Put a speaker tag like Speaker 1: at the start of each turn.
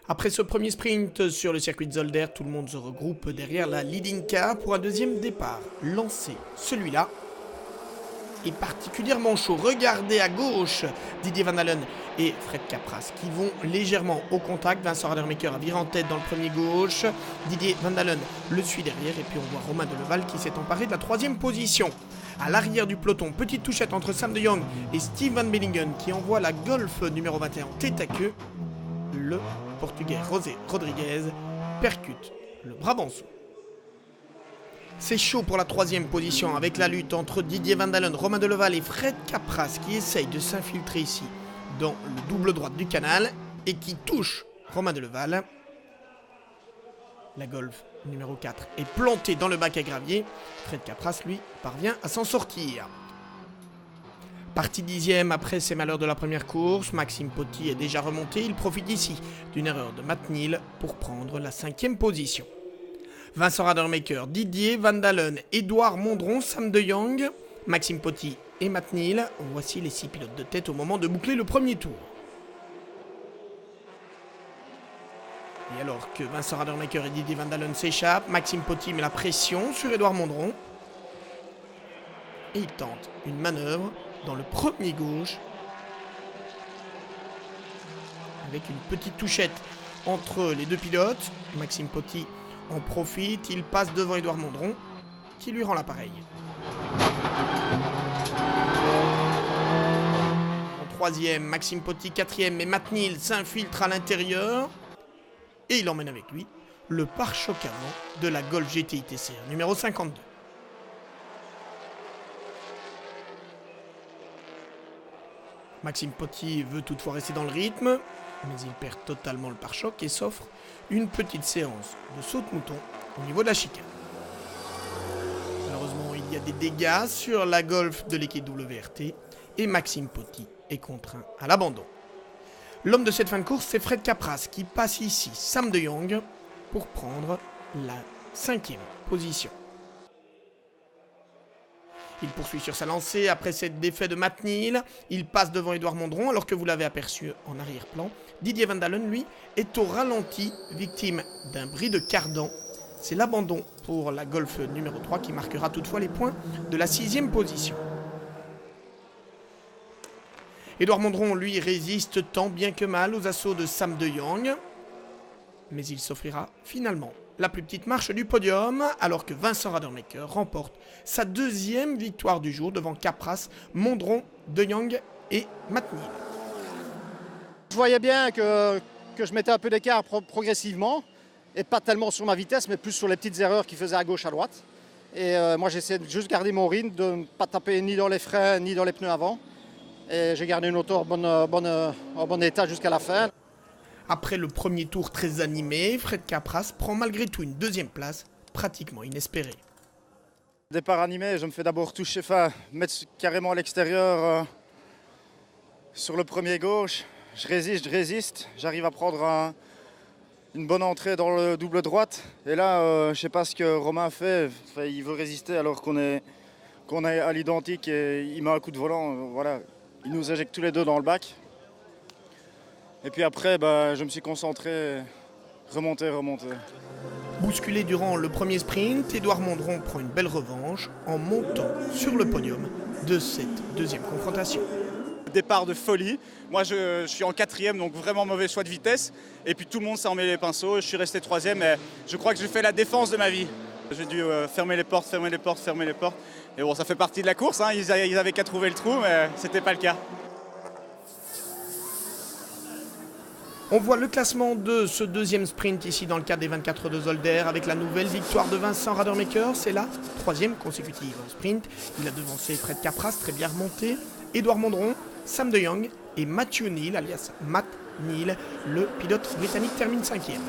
Speaker 1: Après ce premier sprint sur le circuit de Zolder, tout le monde se regroupe derrière la leading car pour un deuxième départ lancé. Celui-là est particulièrement chaud. Regardez à gauche Didier Van Dalen et Fred Capras qui vont légèrement au contact. Vincent Radermaeker a viré en tête dans le premier gauche. Didier Van Dalen le suit derrière et puis on voit Romain Deleval qui s'est emparé de la troisième position. À l'arrière du peloton, petite touchette entre Sam de Jong et Steve Van Bellingen qui envoie la Golf numéro 21 en tête à queue. Le Portugais José Rodriguez percute le Brabançon. C'est chaud pour la troisième position avec la lutte entre Didier Van Dalen, Romain Deleval et Fred Capras qui essayent de s'infiltrer ici dans le double droite du canal et qui touche Romain Deleval. La Golf numéro 4 est plantée dans le bac à gravier. Fred Capras, lui, parvient à s'en sortir. Parti dixième après ses malheurs de la première course, Maxime Potty est déjà remonté. Il profite ici d'une erreur de Matt Neal pour prendre la cinquième position. Vincent Radermaeker, Didier Van Dalen, Édouard Mondron, Sam de Jong, Maxime Potty et Matt Neal. Voici les 6 pilotes de tête au moment de boucler le premier tour. Et alors que Vincent Radermaeker et Didier Van Dalen s'échappent, Maxime Potty met la pression sur Édouard Mondron. Et il tente une manœuvre dans le premier gauche avec une petite touchette entre les deux pilotes. Maxime Potty en profite, il passe devant Édouard Mondron qui lui rend l'appareil. En troisième, Maxime Potty quatrième et Matt Neal s'infiltre à l'intérieur et il emmène avec lui le pare-choc avant de la Golf GTI TCR numéro 52. Maxime Potty veut toutefois rester dans le rythme, mais il perd totalement le pare-choc et s'offre une petite séance de saute-mouton au niveau de la chicane. Malheureusement, il y a des dégâts sur la Golf de l'équipe WRT et Maxime Potty est contraint à l'abandon. L'homme de cette fin de course, c'est Fred Capras qui passe ici Sam de Jong pour prendre la 5e position. Il poursuit sur sa lancée après cette défaite de Matt Neal. Il passe devant Édouard Mondron alors que vous l'avez aperçu en arrière-plan. Didier Van Dalen, lui, est au ralenti, victime d'un bris de cardan. C'est l'abandon pour la Golf numéro 3 qui marquera toutefois les points de la 6e position. Édouard Mondron, lui, résiste tant bien que mal aux assauts de Sam de Jong. Mais il s'offrira finalement la plus petite marche du podium, alors que Vincent Radermaeker remporte sa 2e victoire du jour devant Capras, Mondron, De Jong et Matt Neal.
Speaker 2: Je voyais bien que je mettais un peu d'écart progressivement, et pas tellement sur ma vitesse, mais plus sur les petites erreurs qu'il faisait à gauche, à droite. Et moi, j'essayais de juste garder mon rythme, de ne pas taper ni dans les freins, ni dans les pneus avant. Et j'ai gardé une auto en bon état jusqu'à la fin.
Speaker 1: Après le premier tour très animé, Fred Capras prend malgré tout une 2e place, pratiquement inespérée.
Speaker 2: Départ animé, je me fais d'abord toucher, mettre carrément à l'extérieur sur le premier gauche. Je résiste, j'arrive à prendre une bonne entrée dans le double droite. Et là, je ne sais pas ce que Romain fait, il veut résister alors qu'on est à l'identique et il met un coup de volant. Voilà, il nous éjecte tous les deux dans le bac. Et puis après, je me suis concentré, remonter.
Speaker 1: Bousculé durant le premier sprint, Édouard Mondron prend une belle revanche en montant sur le podium de cette 2e confrontation.
Speaker 3: Départ de folie. Moi, je suis en 4e, donc vraiment mauvais choix de vitesse. Et puis tout le monde s'est emmêlé les pinceaux. Je suis resté 3e et je crois que j'ai fait la défense de ma vie. J'ai dû fermer les portes. Et bon, ça fait partie de la course. Hein. Ils avaient qu'à trouver le trou, mais c'était pas le cas.
Speaker 1: On voit le classement de ce 2e sprint ici dans le cadre des 24 heures de Zolder avec la nouvelle victoire de Vincent Radermaeker. C'est la 3e consécutive en sprint. Il a devancé Fred Capras, très bien remonté, Édouard Mondron, Sam de Jong et Matthew Neal, alias Matt Neal. Le pilote britannique termine 5e.